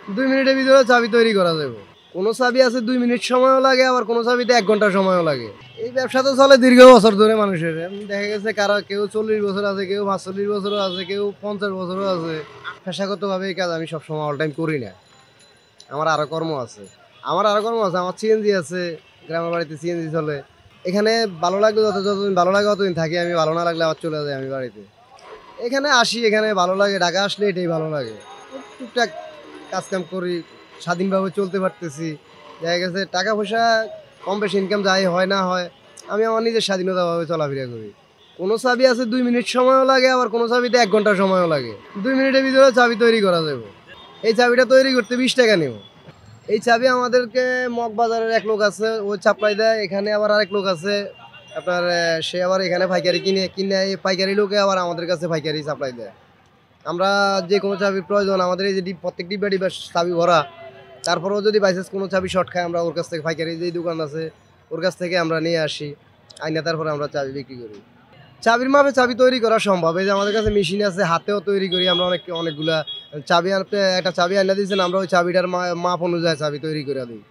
2 মিনিটের ভিতরে চাবি তৈরি করা যাবে। কোনো চাবি আছে 2 মিনিট সময়ও লাগে, আবার কোনো চাবিতে 1 ঘন্টা সময়ও লাগে। এই ব্যবসা তো চলে দীর্ঘ বছর ধরে মানুষের। দেখা গেছে কারো কেউ 40 বছর আছে, কেউ 45 বছরও আছে, কেউ 50 বছরও আছে। পেশাগতভাবে এই কাজ আমি সবসময় অল টাইম করি না। আমার আরও কর্ম আছে। আমার সিএনজি আছে, গ্রামের বাড়িতে সিএনজি চলে। এখানে ভালো লাগলে যতদিন ভালো লাগে ততদিন থাকি আমি, ভালো না লাগলে আবার চলে যাই আমি বাড়িতে। এখানে আসি, এখানে ভালো লাগে, ঢাকা আসলে এটাই ভালো লাগে। টুকটাক কাজকাম করি, স্বাধীনভাবে চলতে পারতেছি। দেখা গেছে টাকা পয়সা কম বেশি ইনকাম যাই হয় না হয়, আমি আমার নিজের স্বাধীনতাভাবে চলাফেরা করি। কোনো চাবি আছে 2 মিনিট সময়ও লাগে, আবার কোনো চাবিতে 1 ঘন্টা সময়ও লাগে। 2 মিনিটের ভিতরে চাবি তৈরি করা যাবে। এই চাবিটা তৈরি করতে 20 টাকা নেব। এই চাবি আমাদেরকে মগবাজারের এক লোক আছে, ও সাপ্লাই দেয়। এখানে আবার আরেক লোক আছে আপনার, সে আবার এখানে পাইকারি কিনে কিনে এই পাইকারি লোকে আবার আমাদের কাছে পাইকারি সাপ্লাই দেয়। আমরা যে কোনো চাবির প্রয়োজন, আমাদের এই যে প্রত্যেক ডিব্বা চাবি ভরা, তারপরেও যদি বাইচান্স কোনো চাবি শর্ট খায়, আমরা ওর কাছ থেকে পাইকারি যেই দোকান আছে ওর কাছ থেকে আমরা নিয়ে আসি, আইনা তারপরে আমরা চাবি বিক্রি করি। চাবির মাপে চাবি তৈরি করা সম্ভব। এই যে আমাদের কাছে মেশিন আছে, হাতেও তৈরি করি আমরা অনেকগুলা চাবি। আপনি একটা চাবি আইনা দিয়েছেন, আমরা ওই চাবিটার মাপ অনুযায়ী চাবি তৈরি করে দিই।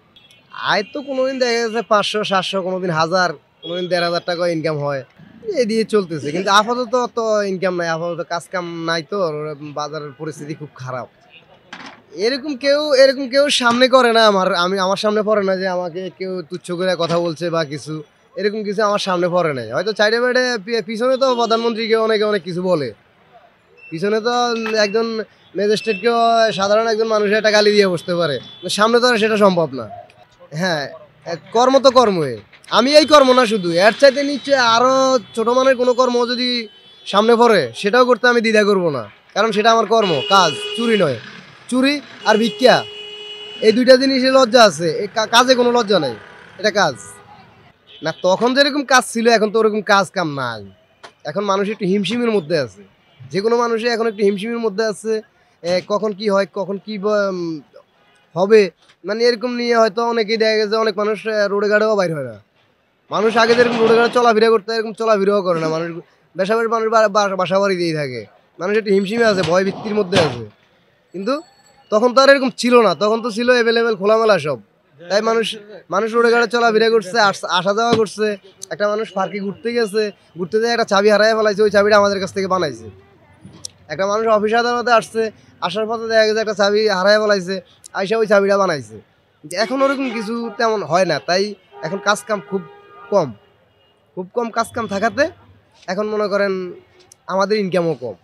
আয় তো কোনোদিন দেখা গেছে 500, 700, কোনোদিন 1000, কোনোদিন 1500 টাকা ইনকাম হয়। এই দিয়ে চলতেছে, কিন্তু আপাতত তো ইনকাম নাই, আপাতত কাজ কাম নাই, তো বাজারের পরিস্থিতি খুব খারাপ। এরকম কেউ সামনে করে না আমার সামনে পড়ে না যে আমাকে কেউ তুচ্ছ করে কথা বলছে বা কিছু। এরকম কিছু আমার সামনে পড়ে নাই। হয়তো চাইডে বাইডে পিছনে তো প্রধানমন্ত্রীকে অনেকে অনেক কিছু বলে, পিছনে তো একজন ম্যাজিস্ট্রেটকেও সাধারণ একজন মানুষের একটা গালি দিয়ে বসতে পারে, সামনে তো আর সেটা সম্ভব না। হ্যাঁ, কর্ম তো কর্মই। আমি এই কর্ম না, শুধু এর চাইতে নিচে আরও ছোট মানের কোনো কর্ম যদি সামনে পড়ে সেটাও করতে আমি দ্বিধা করব না, কারণ সেটা আমার কর্ম, কাজ, চুরি নয়। চুরি আর ভিক্ষা, এই দুইটা জিনিসে লজ্জা আছে, এই কাজে কোনো লজ্জা নেই, এটা কাজ না। তখন যেরকম কাজ ছিল এখন তো ওরকম কাজ কাম নাই। এখন মানুষ একটু হিমশিমের মধ্যে আছে, যে কোনো মানুষই এখন একটু হিমশিমের মধ্যে আছে। কখন কি হয়, কখন কি হবে, মানে এরকম নিয়ে হয়তো অনেকেই দেখা গেছে অনেক মানুষ রোডে ঘাটেও বাইর হয় না। মানুষ আগে যেরকম রোডে ঘাটে চলাফেরা করতে, এরকম চলাফেরাও করে না মানুষ। বেসাবাড়ি মানুষ বাসা বাড়ি দিয়েই থাকে। মানুষ একটু হিমশিমে আছে, ভয় ভিত্তির মধ্যে আছে। কিন্তু তখন তো আর এরকম ছিল না, তখন তো ছিল অ্যাভেলেবেল খোলামেলা সব। তাই মানুষ মানুষ রোডে ঘাটে চলাফেরা করছে, আসা যাওয়া করছে। একটা মানুষ পার্কে ঘুরতে গেছে, ঘুরতে যেয়ে একটা চাবি হারায় ফেলাইছে, ওই চাবিটা আমাদের কাছ থেকে বানাইছে। একটা মানুষ অফিস আদালতে আসছে, আসার পথে দেখা গেছে একটা চাবি হারায় ফেলাইছে, আইসা ওই চাবিটা বানাইছে। এখন ওরকম কিছু তেমন হয় না, তাই এখন কাজ কাম খুব কম কাজ কাম থাকাতে এখন মনে করেন আমাদের ইনকামও কম।